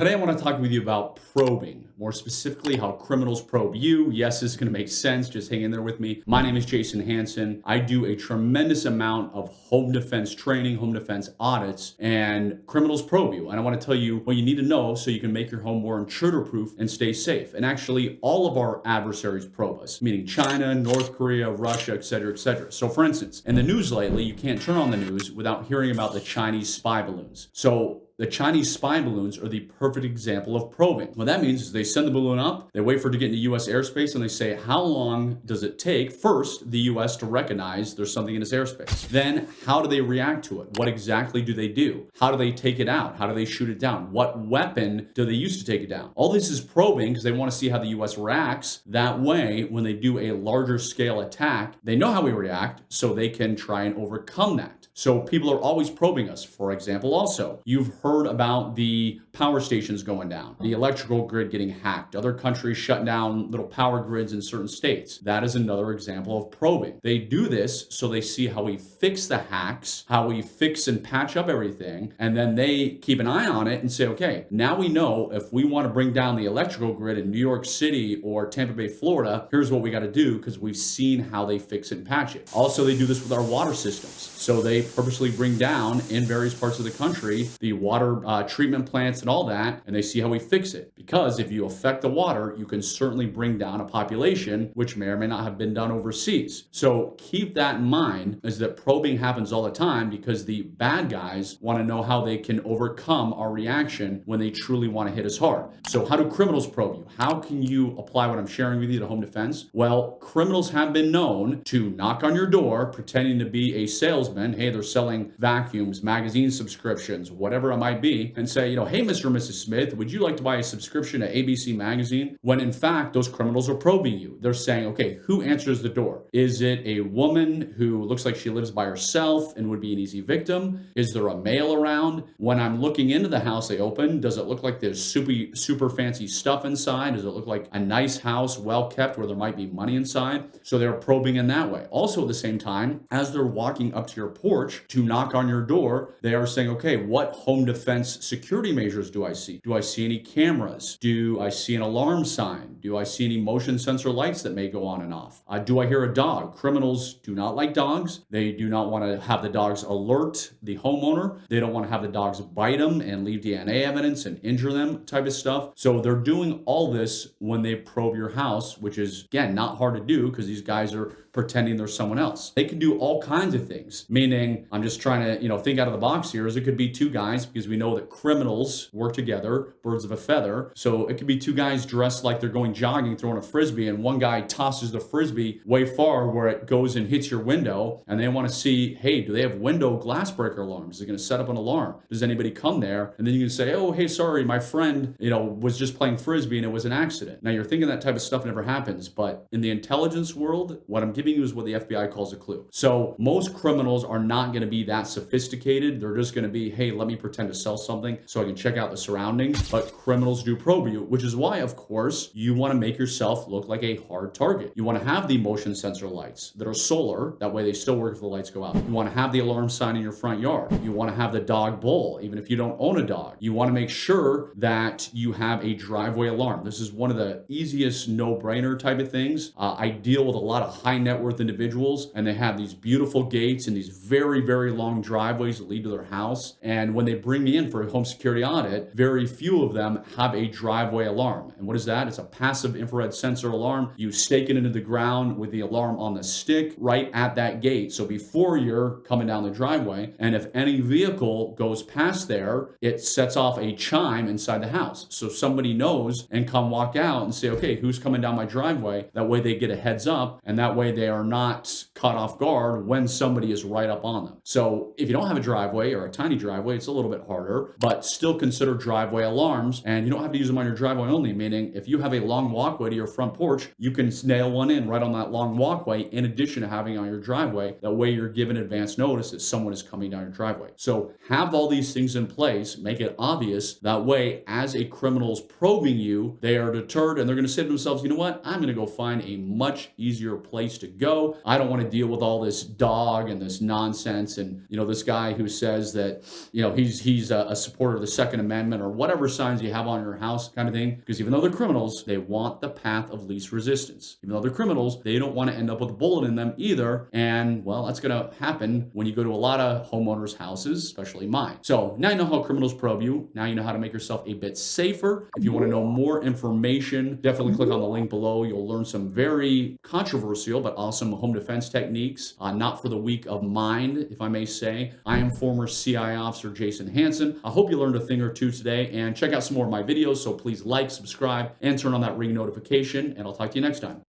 Today I want to talk with you about probing, more specifically how criminals probe you. Yes, this is going to make sense. Just hang in there with me. My name is Jason Hanson. I do a tremendous amount of home defense training, home defense audits, and criminals probe you. And I want to tell you what you need to know so you can make your home more intruder-proof and stay safe. And actually, all of our adversaries probe us, meaning China, North Korea, Russia, etc., etc. So for instance, in the news lately, you can't turn on the news without hearing about the Chinese spy balloons. So the Chinese spy balloons are the perfect example of probing. What that means is they send the balloon up, they wait for it to get into U.S. airspace, and they say, how long does it take, first, the U.S. to recognize there's something in its airspace? Then, how do they react to it? What exactly do they do? How do they take it out? How do they shoot it down? What weapon do they use to take it down? All this is probing because they want to see how the U.S. reacts. That way, when they do a larger scale attack, they know how we react, so they can try and overcome that. So people are always probing us. For example, also, you've heard about the power stations going down, the electrical grid getting hacked, other countries shutting down little power grids in certain states. That is another example of probing. They do this so they see how we fix the hacks, how we fix and patch up everything, and then they keep an eye on it and say, okay, now we know if we want to bring down the electrical grid in New York City or Tampa Bay, Florida, here's what we got to do because we've seen how they fix it and patch it. Also, they do this with our water systems. So they purposely bring down in various parts of the country the water treatment plants and all that, and they see how we fix it. Because if you affect the water, you can certainly bring down a population, which may or may not have been done overseas. So keep that in mind, is that probing happens all the time because the bad guys want to know how they can overcome our reaction when they truly want to hit us hard. So how do criminals probe you? How can you apply what I'm sharing with you to home defense? Well, criminals have been known to knock on your door pretending to be a salesman. Hey, they're selling vacuums, magazine subscriptions, whatever it might be, and say, hey, Mr. and Mrs. Smith, would you like to buy a subscription to ABC magazine? When in fact, those criminals are probing you. They're saying, okay, who answers the door? Is it a woman who looks like she lives by herself and would be an easy victim? Is there a male around? When I'm looking into the house they open, does it look like there's super fancy stuff inside? Does it look like a nice house, well kept, where there might be money inside? So they're probing in that way. Also at the same time, as they're walking up to your porch to knock on your door, they are saying, okay, what home defense security measures do I see? Do I see any cameras? Do I see an alarm sign? Do I see any motion sensor lights that may go on and off? Do I hear a dog? Criminals do not like dogs. They do not want to have the dogs alert the homeowner. They don't want to have the dogs bite them and leave DNA evidence and injure them type of stuff. So they're doing all this when they probe your house, which is, again, not hard to do because these guys are pretending they're someone else. They can do all kinds of things, meaning I'm just trying to, think out of the box here, is it could be two guys because we know that criminals work together, birds of a feather. So it could be two guys dressed like they're going jogging, throwing a frisbee, and one guy tosses the frisbee way far where it goes and hits your window, and they want to see, hey, do they have window glass breaker alarms? They're going to set up an alarm. Does anybody come there? And then you can say, oh, hey, sorry, my friend, was just playing frisbee and it was an accident. Now you're thinking that type of stuff never happens, but in the intelligence world, what I'm giving you is what the FBI calls a clue. So most criminals are not going to be that sophisticated. They're just going to be, hey, let me pretend to sell something so I can check out the surroundings. But criminals do probe you, which is why, of course, you want to make yourself look like a hard target. You want to have the motion sensor lights that are solar. That way they still work if the lights go out. You want to have the alarm sign in your front yard. You want to have the dog bowl, even if you don't own a dog. You want to make sure that you have a driveway alarm. This is one of the easiest no-brainer type of things. I deal with a lot of high net worth individuals, and they have these beautiful gates and these very, very long driveways that lead to their house. And when they bring me in for a home security audit, very few of them have a driveway alarm. And what is that? It's a passive infrared sensor alarm. You stake it into the ground with the alarm on the stick right at that gate. So before you're coming down the driveway, and if any vehicle goes past there, it sets off a chime inside the house. So somebody knows and come walk out and say, okay, who's coming down my driveway? That way they get a heads up, and that way they are not caught off guard when somebody is right up on them. So if you don't have a driveway or a tiny driveway, it's a little bit harder, but still consider driveway alarms. And you don't have to use them on your driveway only, meaning if you have a long walkway to your front porch, you can nail one in right on that long walkway in addition to having on your driveway. That way you're given advance notice that someone is coming down your driveway. So have all these things in place, make it obvious. That way, as a criminal's probing you, they are deterred and they're going to say to themselves, you know what? I'm going to go find a much easier place to go. I don't want to deal with all this dog and this nonsense and, this guy who says that, he's a supporter of the Second Amendment or whatever signs you have on your house kind of thing. Because even though they're criminals, they want the path of least resistance. Even though they're criminals, they don't want to end up with a bullet in them either. And well, that's going to happen when you go to a lot of homeowners' houses, especially mine. So now you know how criminals probe you. Now you know how to make yourself a bit safer. If you want to know more information, definitely click on the link below. You'll learn some very controversial but awesome home defense techniques, not for the weak of mind, if I may say. I am former CI officer Jason Hanson. I hope you learned a thing or two today, and check out some more of my videos. So please like, subscribe, and turn on that ring notification, and I'll talk to you next time.